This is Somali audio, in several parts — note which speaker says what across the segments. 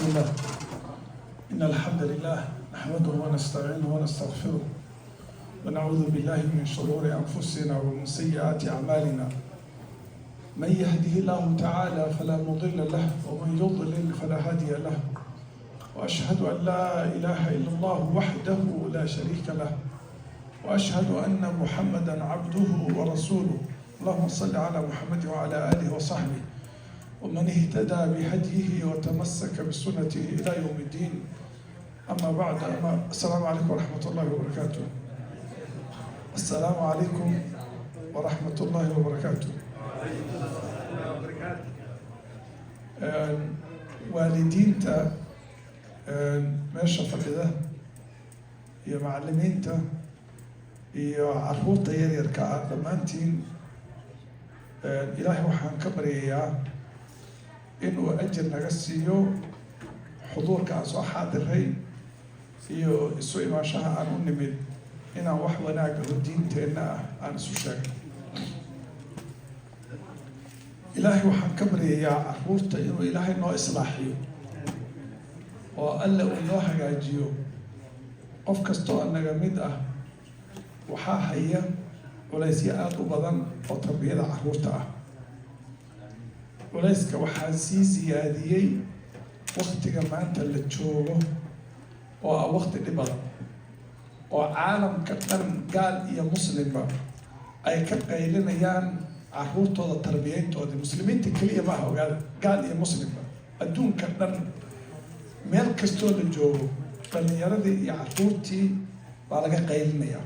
Speaker 1: الله. إن الحمد لله نحمده ونستعينه ونستغفره ونعوذ بالله من شرور أنفسنا ومن سيئات أعمالنا. من يهده الله تعالى فلا مضل له ومن يضلل فلا هادي له. وأشهد أن لا إله إلا الله وحده لا شريك له، وأشهد أن محمدا عبده ورسوله. اللهم صل على محمد وعلى آله وصحبه ومن اهتدى بهديه وتمسك بسنته إلى يوم الدين. أما بعد، السلام عليكم ورحمة الله وبركاته. السلام عليكم ورحمة الله وبركاته. waalidiinta meesha fadhida iyo macallimiinta iyo caruurta yaryarka ah dhammaantiin ilaahay waxaan ka baryayaa inuu ajir naga siiyo xuduurka aan soo xaadiray iyo isu imaanshaha aan u nimid inaan wax wanaaga oo diinteenna ah aan isu sheegno. ilaahay waxaan ka baryayaa caruurta inuu ilaahay noo islaaxiyo oo alle uu noo hagaajiyo. qof kastoo naga mid ah waxaa haya culaysyo aada u badan oo tarbiyada caruurta ah. culayska waxaa sii siyaadiyey waktiga maanta la joogo oo ah wakti dhib badan oo caalamka dhan gaal iyo muslimba ay ka qaylinayaan caruurtooda tarbiyeyntooda. muslimiinta keliya maaha, ogaada, gaal iyo muslimba adduunka dhan meel kastoo la joogo dhalinyaradii iyo caruurtii baa laga qaylinayaa.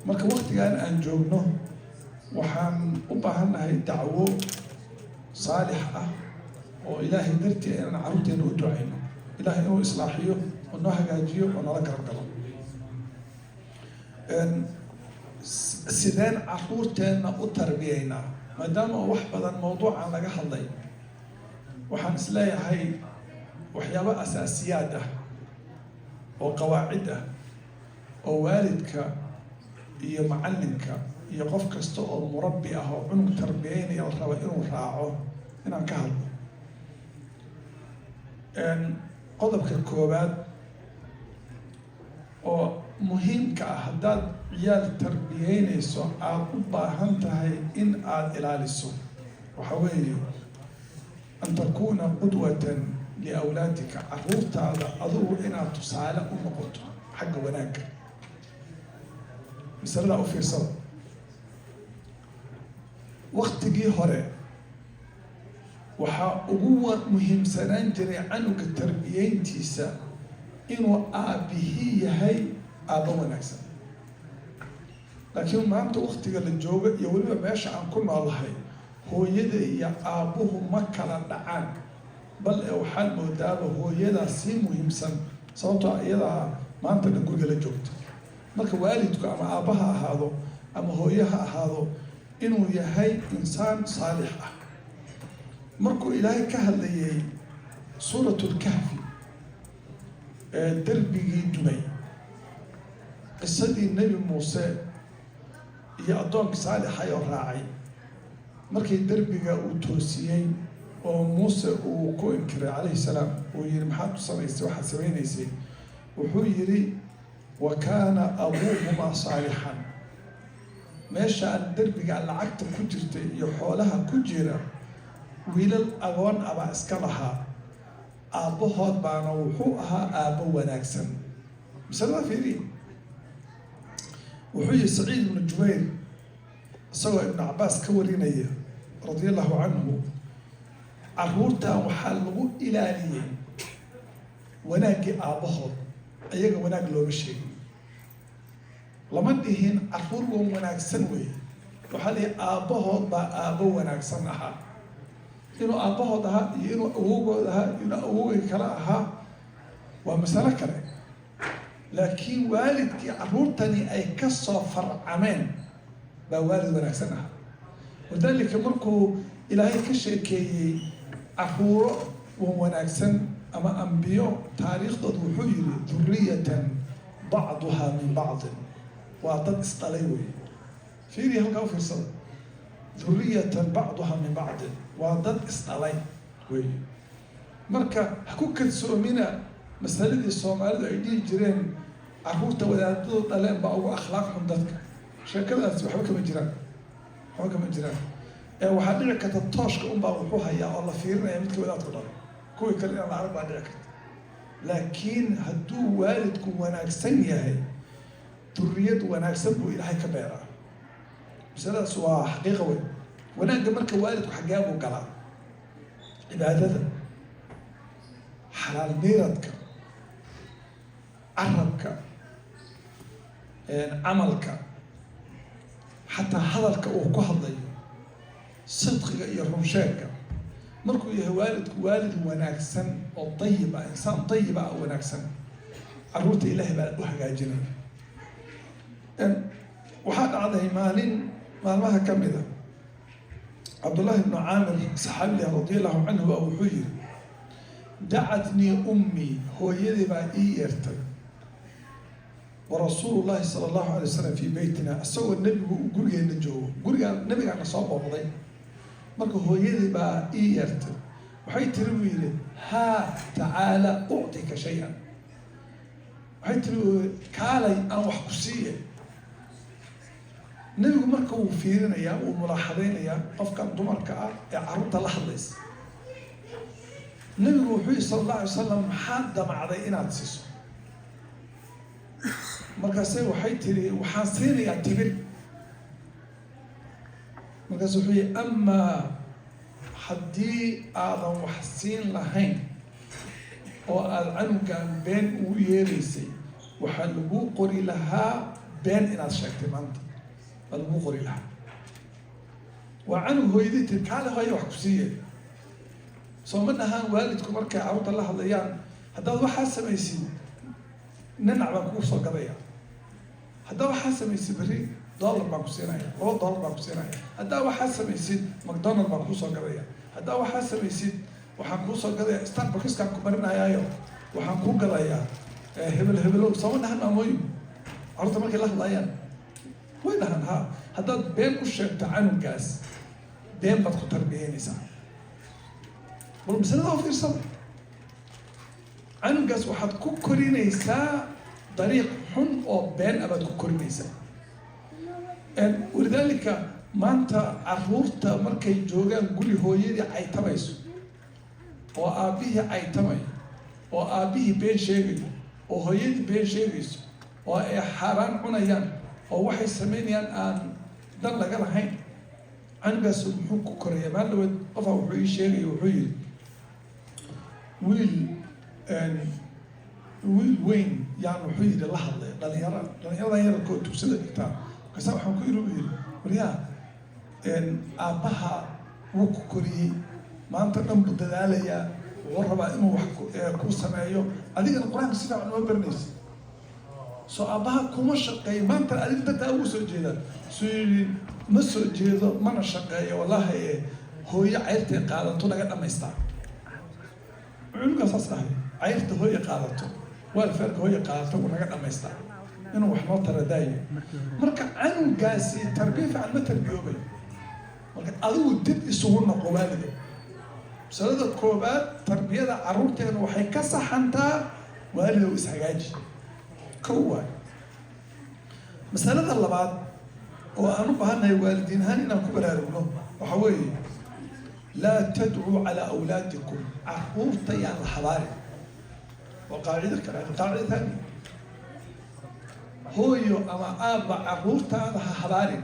Speaker 1: marka waktigan aan joogno waxaan u baahannahay dacwo saalix ah oo ilaahay dartii inaan caruurteena u ducayno, ilaahay inuu islaaxiyo oo noo hagaajiyo oo nala garab galo. sideen caruurteenna u tarbiyeynaa maadaama wax badan mawduucan laga hadlay? waxaan isleeyahay waxyaabo asaasiyaad ah oo qawaacid ah oo waalidka iyo macallinka iyo qof kasta oo murabbi ah oo cunug tarbiyeynaya la raba inuu raaco inaan ka hadlo. qodobka koowaad oo muhiimka ah haddaad ciyaal tarbiyeynayso aada u baahan tahay in aada ilaaliso waxa weeye an takuuna qudwatan liawlaadika. caruurtaada adugu inaad tusaale u noqoto xagga wanaagga. masalada u fiirsada. waktigii hore waxaa ugu muhiimsanaan jiray canuga tarbiyeyntiisa inuu aabihii yahay aabbo wanaagsan. laakiin maanta waktiga la jooga iyo weliba meesha aan ku noolahay hooyada iyo aabbuhu ma kala dhacaan, bal ee waxaad moodaaba hooyadaa sii muhiimsan sababtoo iyadaa maanta dhan guriga la joogto. marka waalidku ama aabba ha ahaado ama hooye ha ahaado inuu yahay insaan saalix ah. markuu ilaahay ka hadlayay suuratlkahfi ee derbigii dumay, qisadii nebi muuse iyo addoonkii saalixay oo raacay markii derbiga uu toosiyey oo muuse uu ku inkiray calayhi salaam, uu yihi maxaad u samaysay, waxaad samaynaysay? wuxuu yidhi wa kaana abuuhumaa saalixan. meeshaan derbiga lacagta ku jirtay iyo xoolaha ku jira wiilal agoon abaa iska lahaa, aabbahood baana wuxuu ahaa aabbo wanaagsan. masalada fiiri. wuxuu yihi saciid ibnu jubayr isagoo ibnu cabaas ka warinaya radia allahu canhu, caruurtan waxaa lagu ilaaliyey wanaaggii aabbahood, ayaga wanaag looma sheegin. lama dhihin caruur wan wanaagsan wey, waxaa lihi aabbahood baa aabbo wanaagsan ahaa. inuu aabbahood ahaa iyo inuu awowgood ahaa iyo inuu awowgay kale ahaa waa masalo kale, laakiin waalidkii caruurtani ay ka soo farcameen baa waalid wanaagsan ah. walidaalika markuu ilaahay ka sheekeeyey caruuro wan wanaagsan ama ambiyo taariikhdooda wuxuu yihi duriyatan bacduhaa min bacdin. waa dad isdhalay wey. fiiri halkaa u fiirsada. duriyatan bacduhaa min bacdin waa dad isdhalay wey. marka ha ku kalsoomina masaladii Soomaalidu ay dhihi jireen carruurta wadaadadu dhaleen baa ugu akhlaaq xun dadka sheekadaas waxba kama jiraan waxaa dhici karta tooshka unbaa wuxuu hayaa oo la fiirinaya midka wadaadku dhalay kuwii kale inaan la arag baa dhici karta laakiin hadduu waalidku wanaagsan yahay duriyad wanaagsan buu ilaahay ka beeraa masaladaas waa xaqiiqa weyn wanaagga marka waalidku xaggee buu galaa cibaadada xalaal miiradka carabka camalka xataa hadalka uu ku hadlayo sidqiga iyo runsheegka markuu yahay waalidku waalid wanaagsan oo dayib ah insaan dayib ah wanaagsan carruurta ilaahay baa u hagaajinaya waxaa dhacday maalmaha ka mid a cabdullahi ibnu caamir saxaabiga radiallahu canhu baa wuxuu yiri dacatnii ummii hooyadii baa ii yeertay warasuulu llahi sala allahu alay wasalam fii beytina isagoo nebigu uu gurigeena joogo gurigaa nebigaana soo booqday marka hooyadii baa ii yeertay waxay tiri buu yidhi haa tacaala uctika shay-an waxay tiri kaalay aan wax ku siiye nebigu marka wuu fiirinayaa wuu mulaaxadaynayaa qofkan dumarka ah ee carruurta la hadlaysa nebigu wuxuu yihi sala allah alay wasalam maxaad damacday inaad siiso markaase waxay tiri waxaan siinayaa timir markaas wuxuu yihi amaa haddii aadan wax siin lahayn oo aada canugan been ugu yeeraysay waxaa lagu qori lahaa been inaad sheegtay maanta baa lagu qori lahaa waa canug hooyadii tiri kaale hooya wax ku siiye soo ma dhahaan waalidku markay carruurta la hadlayaan haddaad waxaa samaysid ninac baan kugu soo gadaya haddaa waxaa samaysid berri dollar baan ku siinaya $2 baan ku siinaya haddaa waxaa samaysid McDonald baan kuu soo gadaya haddaa waxaa samaysid waxaan kuu soo gadaya Starbuckskaan ku marinayaayo waxaan kuu gadayaa hebelow sooma dhahan maamooyin carruurta markay la hadlayaan way dhahan ha haddaad been u sheegto canugaas been baad ku tarbiyeynaysaa bal masalada oo fiirsada canugaas waxaad ku korinaysaa dariiq xun oo been abaad ku korinaysaa walidaalika maanta carruurta markay joogaan guri hooyadii caytamayso oo aabbihii caytamayo oo aabbihii been sheegayo oo hooyadii been sheegayso oo ay xaaraan cunayaan oo waxay samaynayaan aan dan laga lahayn canugaas muxuu ku koraya maaldhaweed qofaa wuxuu ii sheegaya wuxuu yihi wiil weyn yaan wuxuu yidhi la hadlay dhalinyaradan yararkoo tugsada dhigtaa markaasa waxaan ku yidhi waryaa aabbaha wuu ku koriyey maanta dhan buu dadaalayaa wuxuu rabaa inuu wax ku sameeyo adigana qur-aanka si fiican uma baranaysa soo aabbaha kuma shaqeeyo maanta adiga dadkaa ugu soo jeeda suu yidhi ma soo jeedo mana shaqeeyo wallahi hooyo cayrtay qaadato laga dhamaystaa cunugaa saas dhahay cayrta hooye qaadato waalfeerka hooye qaadato uu naga dhamaystaa inuu wax noo taradaayo marka canugaasi tarbiya fiican ma tarbiyoobay marka adigu dib isugu noqo waalida masalada koobaad tarbiyada carruurteena waxay ka saxantaa waalida u ishagaaji kow waay masalada labaad oo aan u baahannahay waalidiin ahaan inaan ku baraarugno waxa weeye laa tadcuu calaa awlaadikum carruurta yaan la habaarin waa qaacida kale qaacida taani hooyo ama aabba carruurtaada ha habaarin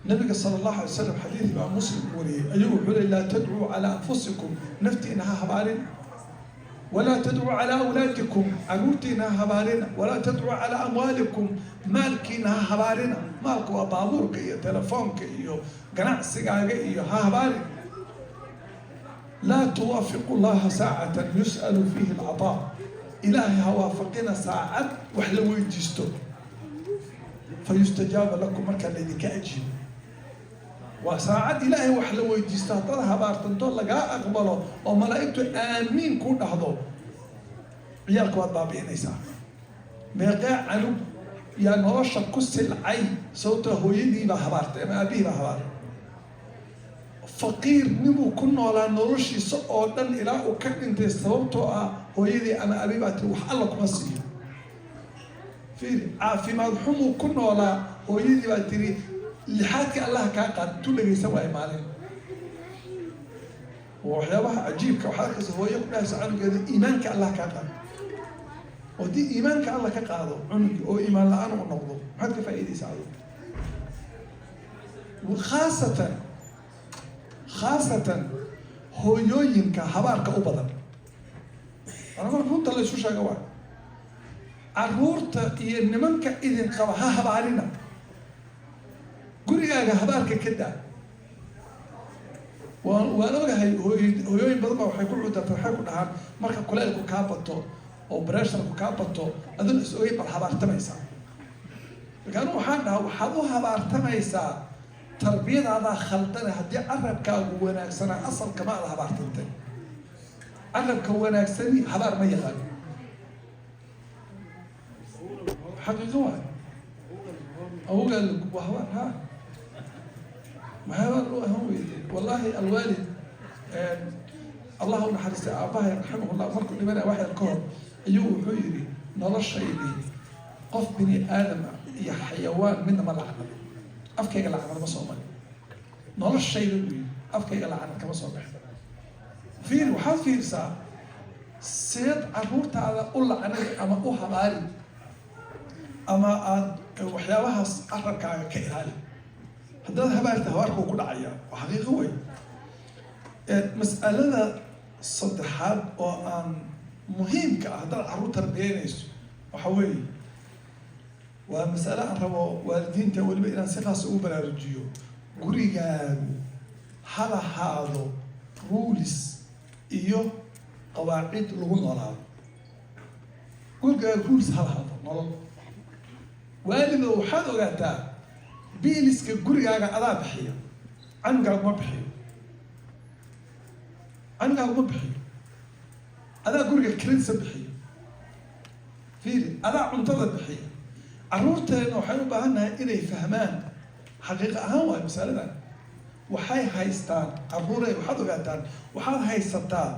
Speaker 1: nabiga sala allahu alay wasalam xadiid baa muslim wariyey ayuu wuxuu leey laa tadcuu calaa anfusikum naftiina ha habaarin walaa tadcuu calaa awlaadikum carruurtiina ha habaarina walaa tadcuu calaa amwaalikum maalkiina ha habaarina maalku waa baabuurka iyo telefoonka iyo ganacsigaaga iyo ha habaarin laa tuwaafiqu llaha saacatan yus'alu fiihi alcataa ilaahay ha waafaqina saacad wax la weydiisto fayustajaaba lakum markaa laydinka ajiibo waa saacad ilaahay wax la weydiisto haddaad habaartanto lagaa aqbalo oo malaa'igtu aamiin ku dhahdo ciyaalka waad baabi'inaysaa meeqee canug yaa nolosha ku silcay sababtoo hooyadii baa habaartay ama aabbihii baa habaaray فقير نمو كنا ولا نرشي سقط دن إلى وكان أنت استوبتوا ويدي أنا أبي بعتي وحلق مسيح في مذحوم كنا ولا ويدي بعتي لحد الله كان تقول لي سوى مالين وحياة عجيب كوحركة هو يقول ناس عنه كذا إيمانك الله كان ودي إيمانك الله كقاضي عنك أو إيمان لا أنا ونقضه ما كيف أيدي سعيد وخاصة هو يوينك حبارك أبدا أنا ما كنت الله شو شاقوا عرورت ينمنك إذن قبها حبارنا قولي يا حبارك كده وأنا وجهي هو يبدأ وحيكون عودة فرحكون عن مركب كلها كوكابتو أو بريشر كوكابتو أظن إسوي بالحبار تميسا كانوا حنا وحبوها بار تميسا تربية هذا خلطنا هدي عرب كوناك سنة أصل كمان الحبار تنتين عرب كوناك سني حبار ما يغال حقيقة واحد أقول وهو ها ما هو والله الوالد الله نحرس أباه رحمه الله مركو لمنا واحد الكون أيوه حيري نرش يدي قف بني آدم يا حيوان من ما لعنه أفكي لعنه ما صومني نرش يدي أفكي لعنه كما صومني فين وحال فين ساعة سيد عبورت على أول عنه أما أوها مالي أما وحياوها أحرك كإهالي هذا هبارته هوارك وكل عيا وحقيقة هو مسألة صدحات وأن مهم كهذا عروض تربينيس وحوي ومسألة عن والدين تقول بإن صفة سؤوبة للرجيو قريقان حالا هذا رولس إيو قواعد لغون نولاد قريقان رولس حالا هذا نولاد والد وحاد وقاتا بيلسك قريقان ألا بحيا عنقا ما بحيا عنقا ما بحيا ألا قريقان كرنسة بحيا فيري ألا عنتظر بحيا عرورتنا waxay u baahannahay inay fahmaan xaqiiqo ahaan waa mas'aladan waxay haystaan caruuray waxaad ogaataan waxaad haysataa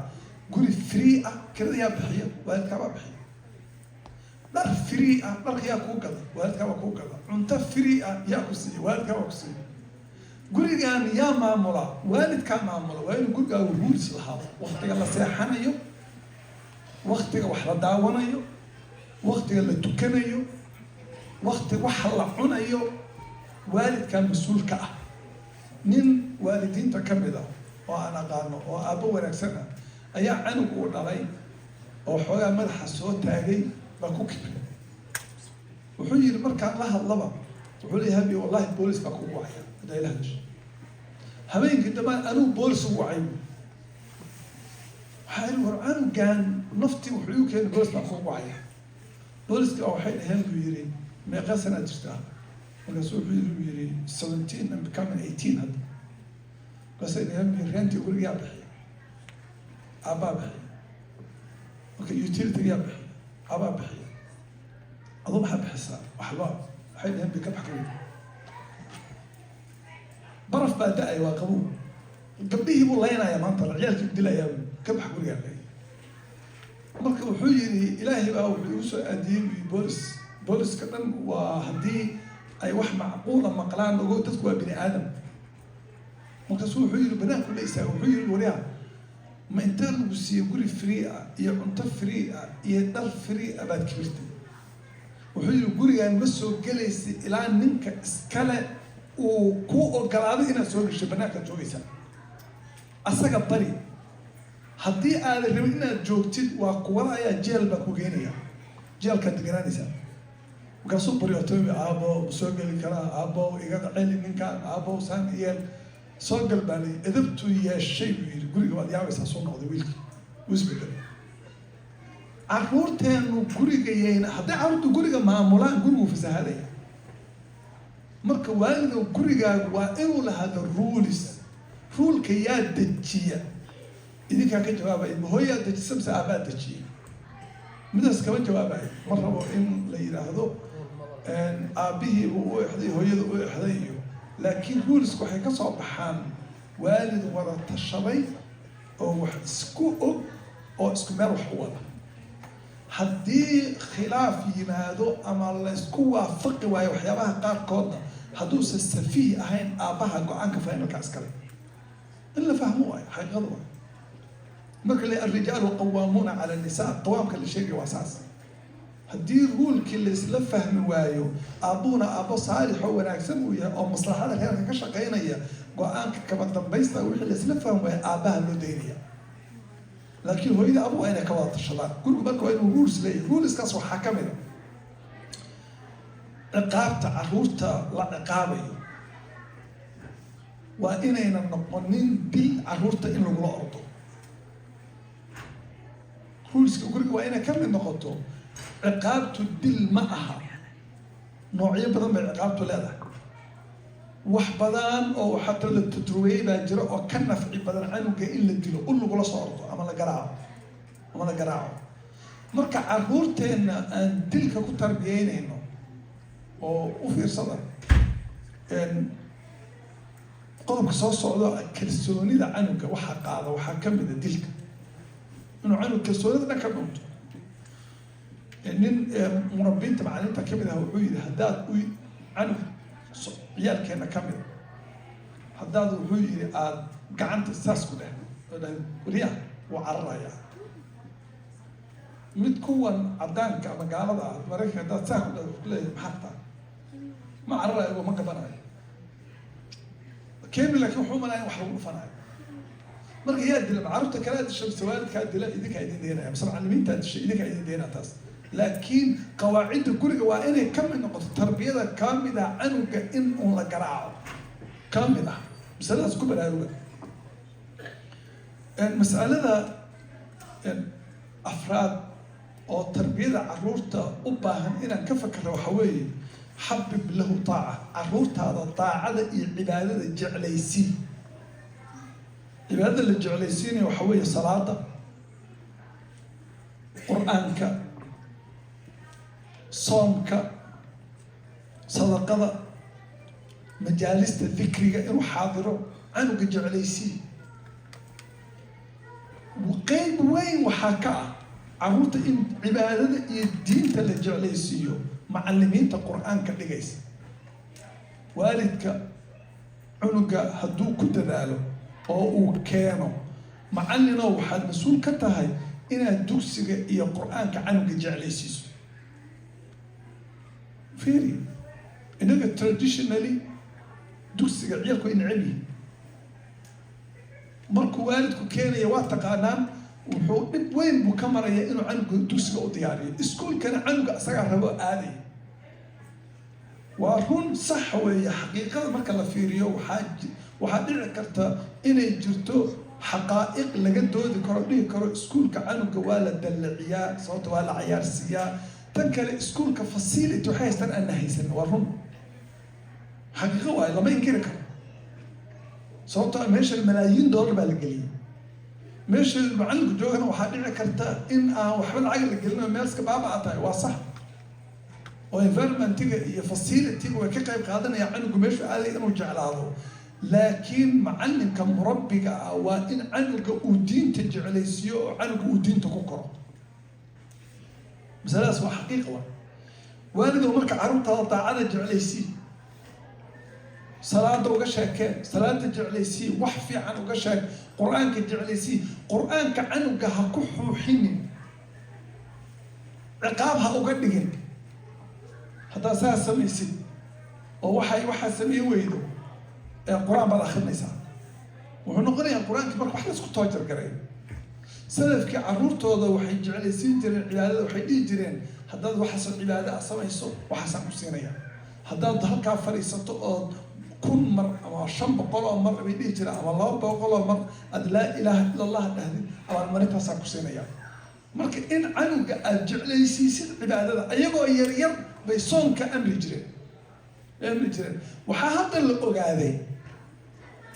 Speaker 1: guri free ah kirada yaa bixiya waalidkaa baa bixiya dhar free ah dharka yaa kuu gada waalidkaa baa kuu gada cunto free ah yaa ku siiya waalidkaa baa ku siiya gurigaan yaa maamula waalidkaa maamula waa inuu gurigaagu ruulis lahaado waqtiga la seexanayo waqtiga wax la daawanayo waqtiga la tukanayo وقت وحلا عنايو والد كان مسؤول كأ نين والدين تكمله وأنا قانو وأبو ونكسنا أيا عنو قول علي وحويا مدح الصوت تاجي بكوك وحوي المركع لها اللبا وحولي هبي والله بوليس بكوك وعيا ده يلهج همين قدما أنو بوليس وعيا حلو عنو كان نفتي وحيو كان بوليس بكوك وعيا بوليس أو حين هم بيرين ما قاسنا تشتغل ولا سوي بيري 17 and becoming 18 هذا قاسنا هم بيرنت يقول يا بحي أبا بحي أوكي يوتيلتي يا بحي أبا بحي أظن حب حساب وحباب حين هم بكم حكومي برف بدأ يواقبوه قبليه والله أنا يا منطر عيال كبدلا يا كم حكوا يا بحي مركب وحيري إلهي بقى وحيوسو أديم بولس بولس كمان وهدي أي واحد معقولة مقلان لو تذكر بني آدم مكسور حير بناء كل إنسان وحير الوريع ما أنت بس يقول فريقة يعنت فريقة يدل فريقة بعد كبرت وحير يقول يعني بس جلس إلى منك إسكالة وكو الجلابة هنا سوي الشبناء كتوي سنة أسرع بري هدي على رمينا جوتيد وقولا يا جيل بكوجينيا جيل كان تجراني سنة وكاسو بريوتومي أبو سوغل كلا أبو إيجاد علي من كان أبو سان إيال سوغل بالي إذبتو يا شيء يقولي قبل يا ويس أصلا هذا ويلك وزبدل عرورتين وقولي جينا حتى عرورتو قولي معمولان قولوا في سهالة مرك والد وقولي جا وإنه لهذا الرولس رول كياد دجية إذا كان جوابه هو يا دجسم سأباد دجية مدرس كمان جوابه مرة إن لينا هذا أبيه وإحدى هو يد وإحدى لكن رولس كحي كصعب حام waalid wada tashaday oo wax isku og oo isku meel wax u wada haddii khilaaf yimaado ama la isku waafaqi waayo waxyaabaha qaarkoodna hadduusan safiih ahayn aabbaha go-aanka finalka iskale in la fahmo waayo xaqiiqada waayo marka le alrijaalu qawaamuuna cala nisaa qawaamka la sheegay waa saas haddii ruulkii la isla fahmi waayo aabbuhuna aabbo saalix oo wanaagsan uu yahay oo maslaxada reerka ka shaqaynaya go-aanka kaba dambaysta wixii la isla fahmi waayo aabbaha loo daynaya laakiin hooyada abu waa inay ka wada tashadaan gurigu marka waa inuu rules leeyahay ruleskaas waxaa ka mid a ciqaabta carruurta la ciqaabayo waa inayna noqonin dil carruurta in lagula ordo ruleska guriga waa inay ka mid noqoto ciqaabtu dil ma aha noocyo badan bay ciqaabtu leedahay wax badan oo xataa la tatruweeyey baa jira oo ka nafci badan canuga in la dilo u lagula soo ordo ama la garaaco marka carruurteenna aan dilka ku tarbiyeynayno oo u fiirsada qodobka soo socdo kalsoonida canuga waxaa qaada waxaa ka mid a dilka inuu canug kalsoonida dhan ka dhunto nin murabbiinta macalimiinta ka mid ah wuxuu yidhi haddaad canug ciyaalkeena ka mid haddaad wuxuu yidhi aada gacanta saas ku dheh oo dhahay wariya wuu cararayaa mid kuwan caddaanka ama gaalada ah maraykanka haddaad saa ku dheh wuxuu leeyahay maxaa taa ma cararayo ma gabanayo keeni laakiin wuxuu malaya in wax lagu dhufanayo marka yaa dila carruurta kale aad dishay waalidkaa dila idinkaa idin deynaya mise macalimiinta aad dishay idinkaa idin deynaa taas laakiin qawaacidda guriga waa inay ka mid noqoto tarbiyada ka mid ah canuga in uun la garaaco ka mid ah masaladaas ku baraaruga masalada afraad oo tarbiyada carruurta u baahan inaan ka fakero waxa weeye xabib lahu taaca carruurtaada daacada iyo cibaadada jeclaysii cibaadada la jeclaysiinaya waxa weeye salaada qur-aanka soomka sadaqada majaalista dikriga inuu xaadiro canuga jeclaysii qeyb weyn waxaa ka ah carruurta in cibaadada iyo diinta la jeclaysiiyo macalimiinta qur-aanka dhigaysa waalidka cunuga hadduu ku dadaalo oo uu keeno macallinoo waxaad mas-uul ka tahay inaad dugsiga iyo qur-aanka canuga jeclaysiiso fiiri inaga traditionally dugsiga ciyalku ay necab yihin markuu waalidku keenaya waa taqaanaan wuxuu dhib weyn buu ka maraya inuu canuga dugsiga u diyaariyo iskuolkana canuga isagaa rabo aaday waa run sax weeye xaqiiqada marka la fiiriyo waxaa dhici karta inay jirto xaqaa'iq laga doodi karo dhihi karo iskuolka canuga waa la dalliciyaa sababta waa la cayaarsiiyaa tan kale iskuolka facility waxay haystaan aan haysan waa run xaqiiqo waayo lama inkiri karo sababto meesha malaayiin dollar baa la geliyay meesha macalinku joogana waxaa dhici karta in aan waxba lacag la gelin meelska baabaa tahay waa sax oo environmentiga iyo facilityga way ka qayb qaadanaya canugu meeshu aaday inuu jeclaado laakiin macalinka murabbiga ah waa in canuga uu diinta jeclaysiiyo oo canuga uu diinta ku koro masaladaas waa xaqiiqa waa waalidow marka carruurtaada daacada jeclaysii salaada uga sheekeen salaada jeclaysii wax fiican uga sheeg qur-aanka jeclaysii qur-aanka canuga ha ku xuuxinin ciqaab ha uga dhigin haddaad saa samaysid oo waxaa sameeye weydo qur-aan baad akrinaysaa wuxuu noqonayaa qur-aankii marka wax laisku toojargaray salafkii carruurtooda waxay jeclaysiin jireen cibaadada waxay dhihi jireen haddaad waxaasoo cibaada a samayso waxaasaan ku siinaya haddaad halkaa fadhiisato oo 1000 mar ama 500 oo mar bay dhihi jireen ama 200 oo mar aad laa ilaaha illa allah dhahdid abaalmarintaasaan ku siinaya marka in canuga aad jeclaysiisid cibaadada ayagoo yaryar bay soonka amri jireen waxaa hadda la ogaaday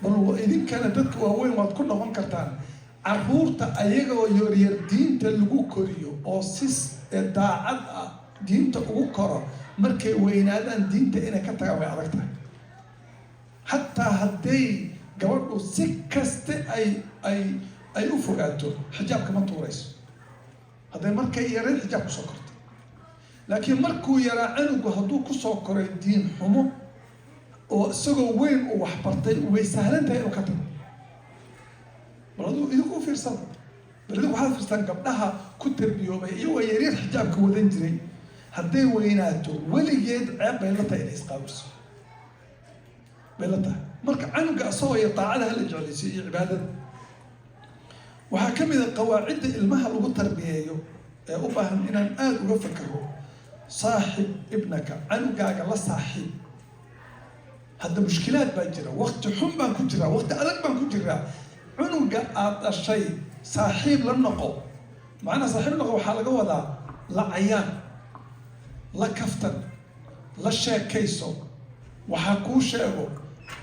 Speaker 1: bal idinkana dadka waaweyn waad ku noqon kartaan carruurta ayagoo yaryar diinta lagu koriyo oo si daacad ah diinta ugu koro markay weynaadaan diinta inay ka tagaan way adag tahay xataa hadday gabadhu si kaste ay u fogaato xijaabka ma tuurayso hadday markay yareen xijaab kusoo kortay laakiin markuu yaraa canugu hadduu kusoo koray diin xumo oo isagoo weyn uu wax bartay way sahlan tahay inuu ka tago bal aduu idinku fiirsada bal idinku waxaad fiirstaan gabdhaha ku tarbiyoobay iyagoo yaryar xijaabka wadan jiray hadday weynaato weligeed ceeb bay la tahay inay isqaawiso bay la tahay marka canuga asagoo iyo daacada hala jeclaysiyo iyo cibaadada waxaa ka mid a qawaacidda ilmaha lagu tarbiyeeyo ee u baahan inaan aada uga fakaro saaxib ibnaka canugaaga la saaxiib hadda mushkilaad baa jira waqti xun baan ku jiraa waqti adag baan ku jiraa cunuga aad dhashay saaxiib la noqo macnaa saaxiib noqo waxaa laga wadaa la cayaan la kaftan la sheekayso waxa kuu sheego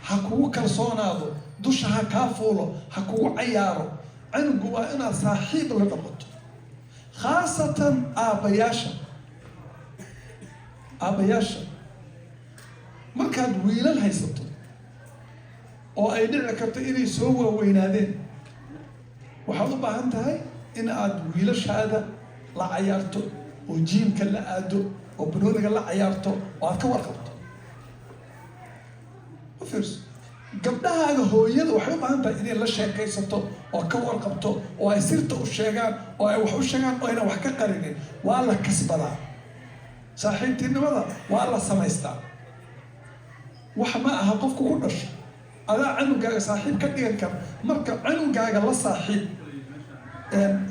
Speaker 1: ha kugu kalsoonaado dusha ha kaa fuulo ha kugu cayaaro canugu waa inaad saaxiib la noqoto khaasatan aabbayaasha markaad wiilal haysato oo ay dhici karto inay soo waaweynaadeen waxaad u baahan tahay in aad wiilashaada la cayaarto oo jiimka la aado oo banooniga la cayaarto oo aad ka warqabto u fiirso gabdhahaaga hooyada waxay u baahan tahay inay la sheekaysato oo ka warqabto oo ay sirta u sheegaan oo ay wax u sheegaan oo ayna wax ka qarinin waa la kasbadaa saaxiibtinimada waa la samaystaa wax ma aha qofku ku dhasho adaa canugaaga saaxiib ka dhigan kara marka canugaaga la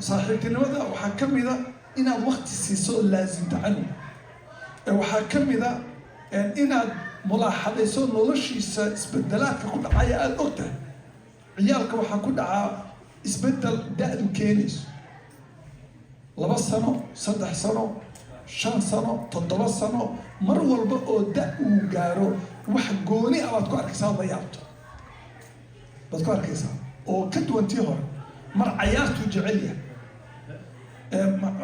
Speaker 1: saaxiibtinimada waxaa ka mida inaad waqti siiso oo laasimto canug waxaa ka mida inaad mulaaxadayso noloshiisa isbedelaadka ku dhacaya aada og tahay ciyaalka waxaa ku dhacaa isbedel da-du keenayso 2 sano 3 sano 5 sano 7 sano mar walba oo da uu gaaro wax gooni ah baad ku arkaysaa la yaabto baad ku arkaysaa oo ka duwantii hore mar cayaartuu jecel yahay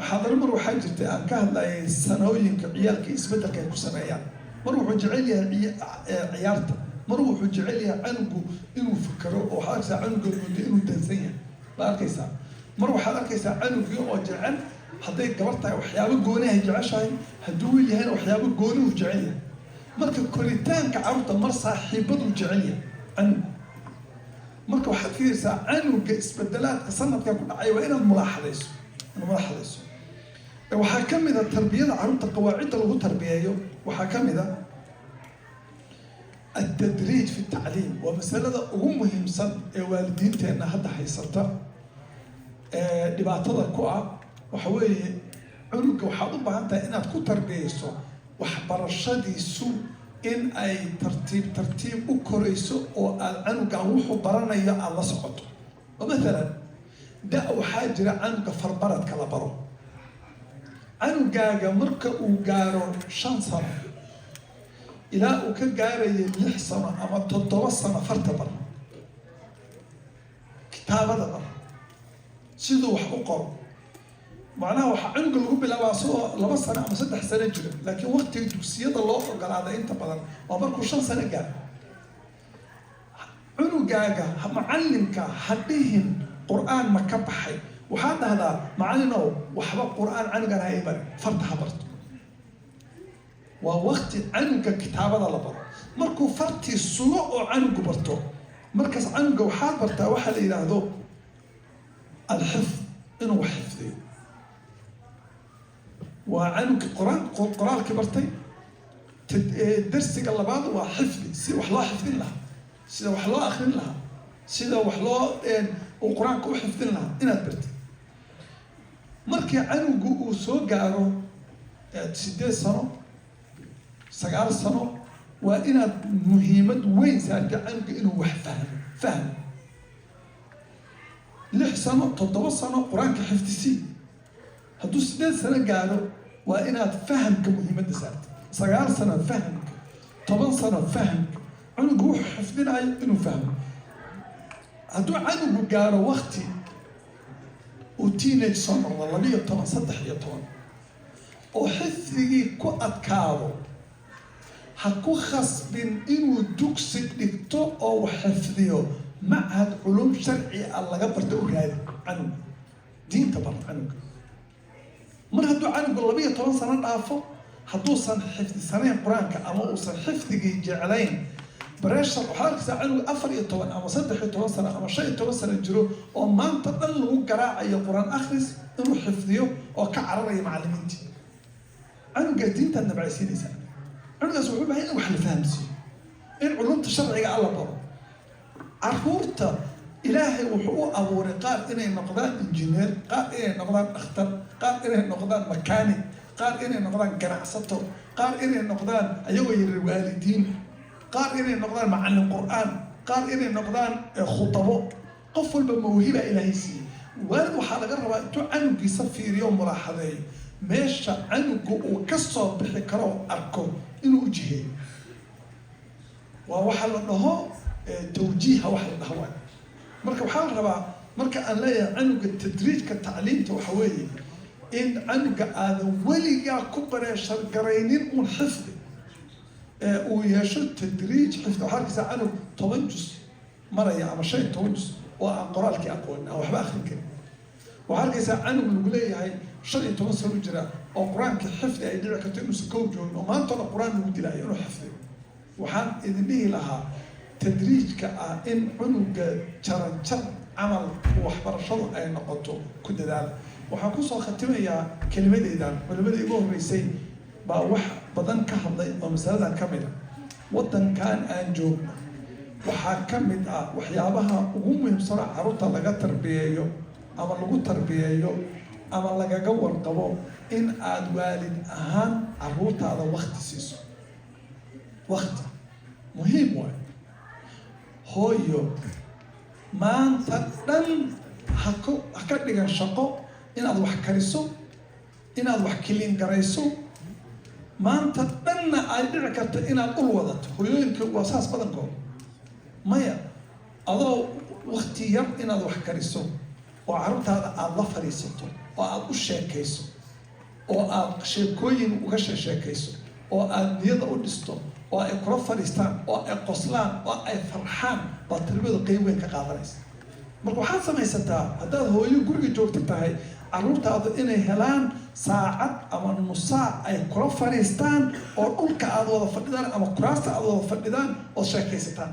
Speaker 1: xadar mar waxaa jirtay aan ka hadlayay sanooyinka ciyaalka isbedelka ay ku sameeyaan mar wuxuu jecel yahay ciyaarta mar wuxuu jecel yahay canugu inuu fikero oo waxaad arkaysaa canuga moodo inuu dansan yahay baad arkaysaa mar waxaad arkaysaa canugii oo jecel hadday gabar tahay waxyaabo gooni ay jeceshahay hadduu wiil yahayna waxyaabo gooni uu jecel yahay marka koritaanka carruurta mar saaxiibaduu jecel yahay canug marka waxaad fiiraysaa canuga isbedelaadka sanadka ku dhacay waa inaad mulaaxadayso waxaa ka mid a tarbiyada carruurta qawaacidda lagu tarbiyeeyo waxaa ka mid a التدريج في التعليم ومسألة ugu muhiimsan ee waalidiinteena hadda haysata dhibaatada ku ah waxa weeye cunuga waxaad u baahan tahay inaad ku tarbiyeyso waxbarashadiisu in ay tartiib u korayso oo aad canugan wuxuu baranayo aad la socoto oo maalan da waxaa jira canuga farbaradka la baro canugaaga marka uu gaaro 5 sano ilaa uu ka gaarayo 6 sano ama 7 sano farta bar kitaabada bar siduu wax u qoro macnaha waxaa canuga lagu bilaabaa soo 2 sano ama 3 sano jiro laakiin waqtiga dugsiyada loo ogolaaday inta badan waa markuu 5 sano gaaro cunugaaga macallinka hadhihin qur'aan ma ka baxay waxaad dhahdaa macallinow waxba qur'aan canugan ha ibar farta ha barto waa waqti canuga kitaabada la baro markuu fartii sugo oo canugu barto markaas canuga waxaad bartaa waxaa la yidhaahdo alxifd inuu wax xifdiyo waa canuga qoraalkii bartay darsiga labaad waa xifdi si wax loo xifdin lahaa sida wax loo akrin lahaa sida wax loo uu qur-aanka u xifdin lahaa inaad bartid markii canugu uu soo gaaro 8 sano 9 sano waa inaad muhiimad weyn saarta canuga inuu wax fahmo 6 sano 7 sano qur-aanka xifdisii hadduu 8 sano gaaro waa inaad fahamka muhiimadda saarta 9 sano fahamka 10 sano fahamka canugu wuxuu xifdinayo inuu fahmo hadduu canugu gaaro waqti uu teenage soo noqdo 12 13 oo xifdigii ku adkaado ha ku khasbin inuu dugsi dhigto oo wax xifdiyo معهد علوم شرعي الله قبرته هذا عنه دين تبر عنه من هدو عنه قلبية طبعا سنة نافو هدو سن حفظ سنة قرآن كأما سن حفظ جعلين بريشر وحالك ساعة أفر يطوان أما صدح يطوان سنة أما شيء يطوان سنة جرو وما أنت تطلعوا قراءة القرآن أخرس إنه حفظيه وكعرر معلمينتي أنا قاعدين تنبع سيدي سنة أنا قاعد أقول بهاي إنه حل فهمسي إن علوم الشرعية الله بره عرفورته إلهي وحقوق أبو قال إنه نقدان إنجينير قال إنه نقدان أختر قال إنه نقدان مكاني قال إنه نقدان قناعسته قال إنه نقدان أيوة الوالدين قال إنه نقدان معلم القرآن قال إنه نقدان خطبه قفل بموهبة إلهي سي وأنا وحال قرب أنتو عنق يصفي يوم ملاحظة ماشى عنق وكسر بحكره أركو إنه وجهه ووحل له توجيه وحل الهواء مركب حال ربع مركب أن لا عنق التدريج كالتعليم توحوي إن عنق هذا ولي كبر شرقرينين والحفظ ويشد تدريج حفظ وحركز عنه توجس مرة يا شيء توجس وقرأ لك أقول أو أحب آخر كلمة وحركز عنه من الولاية هاي شيء توصل وجرا أو قرآن كحفظ أي دعوة كتير مسكوجون وما أنت القرآن ودي لا يروح حفظه وحان إذن به لها تدريج كأن عنق شرن عمل وحبر شر أي نقطه كل ذلك وحكوصل ختمة يا كلمة إذا ولما يقول رئيسي بوح بدن كهضي ومسألة كاملة وطن كان أنجوب وحكمت وحيابها وهم بسرعة عروضة لقى تربية أما لقوا تربية أما لقى جور قبو إن عاد والد أهم عروضة هذا وقت سيسو وقت مهم واحد هويو ما أنت دن حكت لك الشقو إن هذا واحد كريسو إن هذا واحد كلين كريسو ما أنت دن أيدي كرت إن الأولوضت هويو يمكن واساس بدنكم مايا هذا وقت يوم إن هذا واحد كريسو وعرفت هذا الله فريسته وأبو الشاكيسو وأشيكوين وغش الشاكيسو وأنيض أودستو وأقرب فريستان وأقصلان وأفرحان بتربية قيوين كقادريس مركو حاسة ما يستا هذا هو يقول جوك تتاهي عرفت هذا إنه هلان ساعة أما نص ساعة أي قرب فريستان وأقولك هذا فردان أما قراصة هذا فردان وشاكيستان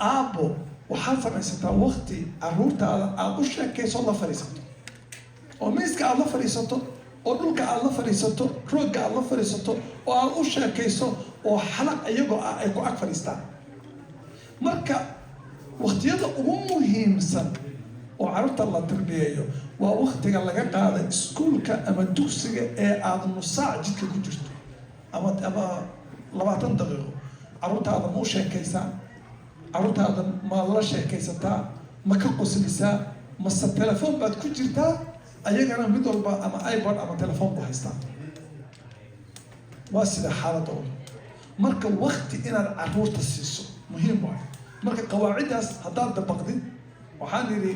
Speaker 1: أبو وحاسة ما يستا وقتي عرفت هذا أبو شاكيس الله فريسته وميسك الله فريسته وأقولك الله فريسته روج الله فريسته وأبو شاكيسه وحلق أيقو أيقو أكفريستان مركا وقتيada ugu muhiimsan oo carruurta la tarbiyeeyo waa waqtiga laga qaaday iskuulka ama dugsiga ee aad nusaac jidka ku jirto ama 20 daqiiqo carruurtaada ma u sheekaysaa carruurtaada ma la sheekaysataa ma ka qoslisaa mase telefoon baad ku jirtaa ayagana mid walba ama iPad ama telefoon ku haystaa waa sida xaaladooda marka waqti inaad carruurta siiso muhiim waay marka qawaacidaas haddaad dabaqdid waxaan yidhi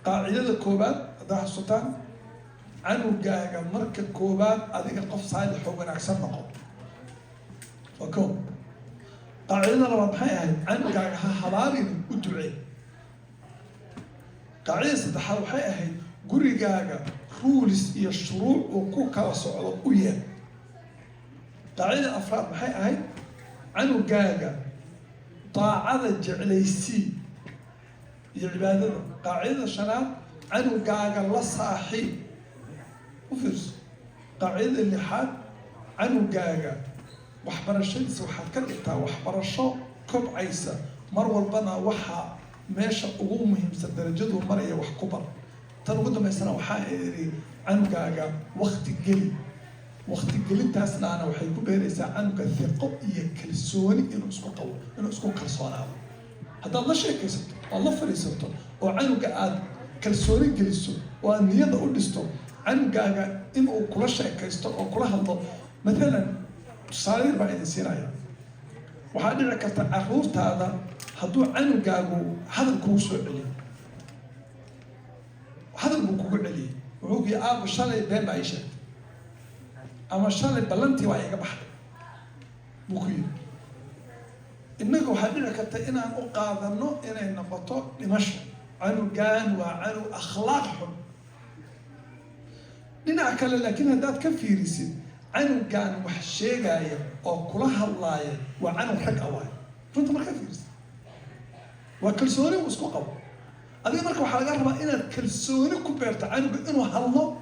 Speaker 1: qaacidada koobaad haddaa xasuutaan canugaaga marka koobaad adiga qof saalix oo wanaagsan noqo waa koob qaacidada labaad maxay ahayd canugaaga ha habaarin u ducee qaacidada saddexaad waxay ahayd gurigaaga ruulis iyo shuruuc uu ku kala socdo u yeel qaacidada afraad maxay ahayd canugaaga طاعة جعليسي العبادة قاعدة شنان عنو قاقا الله صاحي وفرس قاعدة اللي حاد عنو قاقا وحبر الشمس وحد كالإتا وحبر الشو كب عيسى مروا البنا وحا ماشا قومهم سدرجدوا مريا وحكبر تنقضوا ما يسنا وحائري عنو قاقا وقت قلي وقت قلت أصلا أنا وحيكون بهريسا عنك الثقة يكلسوني إنه اسكو قوي إنه اسكو كلسونا هذا الله شيء كيسته الله فريسته وعنك قاعد كلسوني جلسوا وأن يضعوا لستو عنك قاعد إنه كل شيء كيسته أو كل هذا مثلا صاير بعد السرايا وهذا ركعت عروض هذا هدو عنك قاعد هذا الكوسو عليه هذا الكوكو عليه وهو يأب شلي بين بعيشه أما شال بلنتي وعيك بحر بكير إنك وحدنا كتا إن أقاذنو إن نقطة لمشي عنو جان وعنو أخلاق حب لنا أكل لكن هذا كفيرسي عنو جان وحشي جاية أو كلها الله وعنو حق أواي فأنت ما كفيرسي وكلسوني واسكو قو هذه مركب حلقة ربع إن الكلسوني كبرت عنو إنه هالله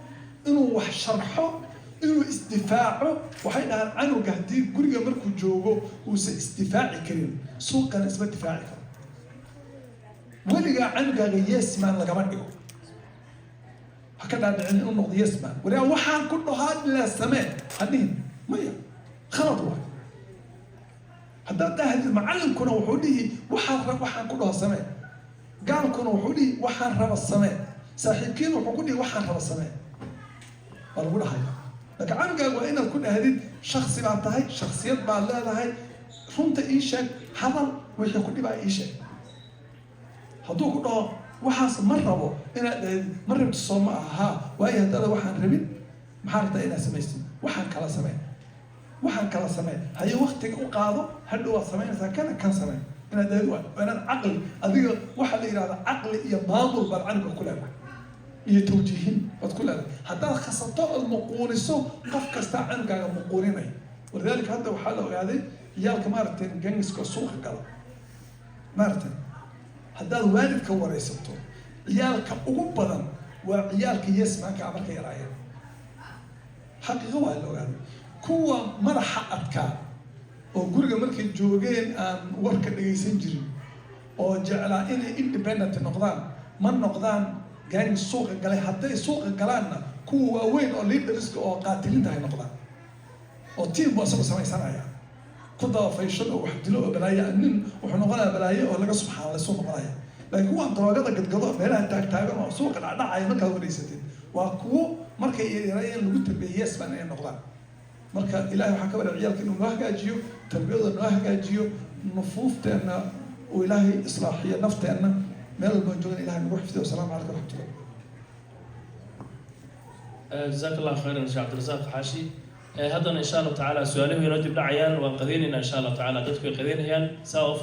Speaker 1: إنه وحشرحه إنه استدفاعه وحين عنو قهدي كل مركو جوجو واستدفاعي كريم سوق كان اسمه دفاعي كريم ولقى عنو قال يسمان لقمان إيقو هكذا عن إنه يسمان ولا وحان كله هذا لا سماء هنين مية خلط واحد هذا تهدي المعلم كنا وحوليه وحان كلها سماء قال كنا وحوليه وحان رب السماء ساحبكين وحوليه وحان رب السماء والله هاي لكن عن قال وإن كل هذه شخص بعتها شخصيات بعلها هاي فهمت إيش حضر وش كل بقى إيش هذو كله وحاس مرة مرة بتصوم ها وأي هذا وحن ربي محارة إلى سميستي وحن كلا سماء وحن كلا سماء هاي وقت وقاضه هل هو سماء كان سماء أنا ده وأنا العقل هذه واحد إلى عقل يضامر بالعنق كلها يتوجهين وتقول هذا حتى خاصة المقورسو قف كستا عنك المقوريني ولذلك هذا وحاله هذه يالك مارتن جنس كسوق قال مارتن هذا الوالد كوريسته يالك أقبلا ويالك يسمع كعمرك يرايه حقيقة ولا هذا كوا مرح أبكار وقرق مركي جوجين أن ورك اللي يسنجري أو جعل إني independent نقدان من نقدان جاني السوق قال حتى السوق قالنا كوا وين أو ليدرز أو قاتلين ده نقدان أو تيم واسمه سماي سنايا كذا فيشل وحدلو بلايا أنن وحنقولها بلايا ولا سبحان الله سوق بلايا لكن هو أنت راجع قد قضاء فيلا تاج تاج سوق العدا عين كذا وليستين وكوا مركي يراين لقيت بيس بنا نقدان مركا إلهي وحكى بالعيال كأنه نهجا جيو تربية نهجا جيو نفوف تأنا وإلهي إصلاحية نفط تأنا من الموجودين إلهي نروح فيه والسلام عليكم ورحمة
Speaker 2: الله. جزاك الله خيرا شيخ عبد الرزاق حاشي. هذا إن شاء الله تعالى سؤاله يرجع عيال وقذيننا إن شاء الله تعالى تذكر قذين هيان سوف